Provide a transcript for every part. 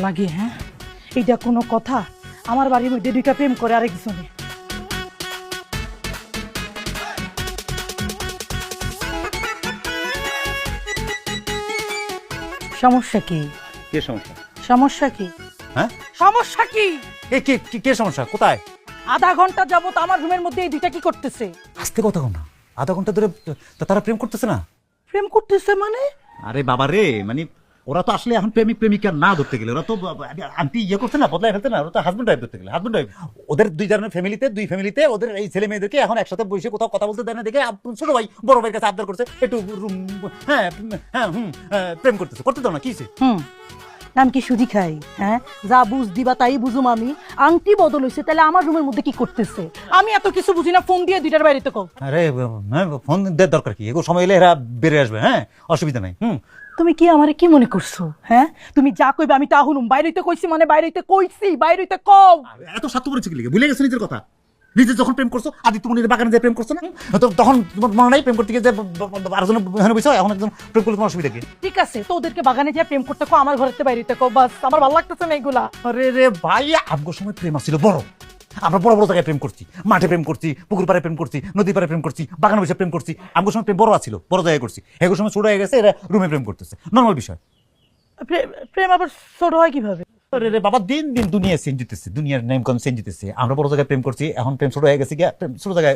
লাগে। হ্যাঁ, এইটা কোনো কথা? আমার বাড়ির মধ্যে দুইটা প্রেম করে আরেকজনে। সমস্যা কি? কে সমস্যা? সমস্যা কি? হ্যাঁ, সমস্যা কি? কে সমস্যা? কোথায়? আধা ঘন্টা যাবত আমার রুমের মধ্যে এই দুইটা কি করতেছে? আস্তে কথা কও না। আধা ঘন্টা ধরে তারা প্রেম করতেছে না? প্রেম করতেছে মানে? আরে বাবা রে, মানে ওরা তো আসলে এখন প্রেমিক প্রেমিকা না ধরতে গেলে, ওরা তো আন্টি ইয়ে করছে না, বদলায় ফেলতে না, ওরা তো হাজবেন্ড ওয়াইফ ধরতে গেলে। হাজবেন্ড ওয়াইফ ওদের দুই জনের দুই ফ্যামিলিতে ওদের এই ছেলে মেয়েদেরকে এখন একসাথে বসে কোথাও কথা বলতে দেয় না দেখে ছোট ভাই বড় ভাইয়ের কাছে আবদার করছে একটু হ্যাঁ হ্যাঁ প্রেম করতে দাও না, কি নাম কি সুজি খাই? হ্যাঁ, যা বুঝ দিবা তাই বুঝুম আমি। আংটি বদল হয়েছে, তাহলে আমার রুমের মধ্যে কি করতেছে? আমি এত কিছু বুঝি না, ফোন দিয়ে দুইটার বাইরে তো কও। আরে ফোন দেওয়ার দরকার কি? এগুলো সময় এলে এরা বেড়ে আসবে। হ্যাঁ, অসুবিধা নাই। তুমি কি আমারে কি মনে করছো? হ্যাঁ, তুমি যা কইবে আমি তা হলুম। বাইরেতে কইছি মানে বাইরেতে কইছি, বাইরেতে কও। এত স্বার্থ করেছে কি লিখে? ভুলে গেছো নিজের কথা? নিজে যখন প্রেম করছো, আদি তুমি নিজের বাগানে যে প্রেম করছো না, তো তখন তোমার মনে নাই প্রেম করতে গিয়ে যে আরেকজন এখানে বসে এখন একজন প্রেম করলে তোমার অসুবিধা কি? ঠিক আছে, তো ওদেরকে বাগানে যা প্রেম করতে কো, আমার ঘরেতে বাইরেতে কও। বাস, আমার ভালো লাগতেছে না এগুলা। আরে রে ভাই, আমগো সময় প্রেম ছিল বড়। আমরা বড় বড় জায়গায় প্রেম করছি, মাঠে প্রেম করছি, পুকুর পাড়ে প্রেম করছি, নদী পাড়ে প্রেম করছি, বাগানে বসে প্রেম করছি। আমগো সময় প্রেম বড় ছিল, বড় জায়গায় করছি। এগুলো সময় ছোট হয়ে গেছে, এরা রুমে প্রেম করতেছে, নর্মাল বিষয়। প্রেম আবার ছোট হয় কিভাবে? আরে রে বাবা, দিন দিন দুনিয়া চেঞ্জ হতেছে, দুনিয়ার নেম কন চেঞ্জ হতেছে। আমরা বড় জায়গায় প্রেম করছি, এখন প্রেম ছোট হয়ে গেছে, গিয়া প্রেম ছোট জায়গায়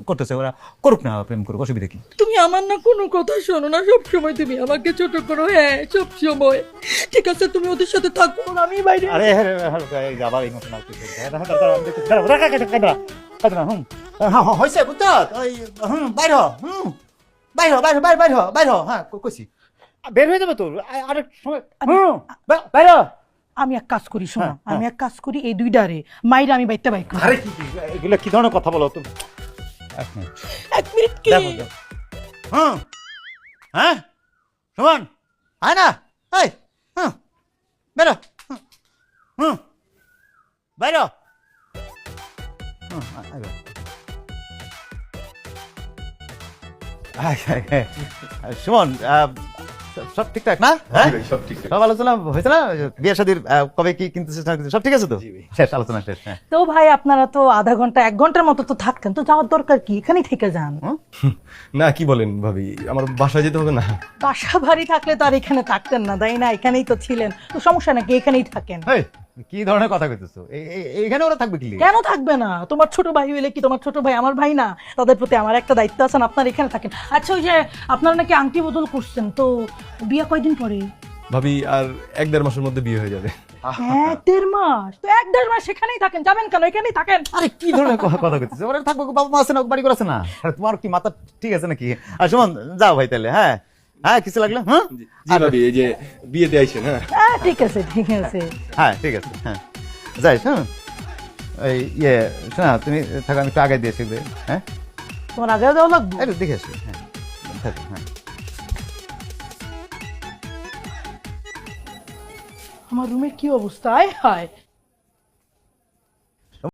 করতেছে। ওরা করুক না, প্রেম করুক, অসুবিধা কি? তুমি আমার না কোনো কথা শোনো না, সব সময় তুমি আমাকে ছোট করো। হ্যাঁ, সব সময়। ঠিক আছে, তুমি ওদের সাথে থাকো, আমি বাইরে। আরে আবার ইমোশনাল কিছু হয়েছে বুঝছো? বাইর হ্যাঁ কইছি বের হয়ে যাবে তো আরেক সময়। বাইর। আমি এক কাজ করি, শোনো, আমি এক কাজ করি, এই দুইটারে মাইরা আমি বাইতে বাইক। আরে এগুলো কি ধরনের কথা বলো তুমি? এক মিনিট কি? হ্যাঁ সুমন, আয় না, এই বেরো, বাইরো। সুমন, সব ঠিকঠাক না? সব আলোচনা হয়েছে না? বিয়ে শাদীর কবে কি কিনতেছে সব ঠিক আছে তো? শেষ আলোচনা শেষ। তো ভাই, আপনারা তো আধা ঘন্টা 1 ঘন্টার মতো তো থাকতেন, তো যাওয়ার দরকার কি? এখানেই থেকে যান। না, কি বলেন ভাবি, আমার বাসায় যেতে হবে না? বাসা বাড়ি থাকলে তো আর এখানে থাকতেন না, তাই না? এখানেই তো ছিলেন, তো সমস্যা নাকি? এখানেই থাকেন। কি ধরনের কথা কইতেছো? এইখানে ওরা থাকবে কি? কেন থাকবে না? তোমার ছোট ভাই হইলে কি তোমার ছোট ভাই আমার ভাই না? তাদের প্রতি আমার একটা দায়িত্ব আছে, আপনার এখানে থাকেন। আচ্ছা, ওই যে আপনারা নাকি আংটি বদল করছেন, তো বিয়ে কয়দিন পরে? ভাবি, আর 1-1.5 মাসের মধ্যে বিয়ে হয়ে যাবে। 1-1.5 মাস? তো 1-1.5 মাস এখানেই থাকেন, যাবেন কেন? এখানেই থাকেন। আরে কি ধরনের কথা কইতেছো? ওরা থাকবে, বাবা মা আছে না, বাড়ি করে আছে না? আরে তোমার কি মাথা ঠিক আছে নাকি? আর সুমন, যাও ভাই তাহলে। হ্যাঁ হ্যাঁ, কিছু লাগলো? জি ভাবি, এই যে বিয়েতে আইছেন। হ্যাঁ, ঠিক আছে, ঠিক আছে। হ্যাঁ ঠিক আছে। হ্যাঁ যাইস। এই ইয়ে শোনা, তুমি থাকো, আমি একটু আগে দিয়ে শিখবে। হ্যাঁ, তোমার আগে দেওয়া লাগবে। একটু দেখে আসি। হ্যাঁ থাকো। হ্যাঁ, আমার রুমের কি অবস্থা? আয় হায়,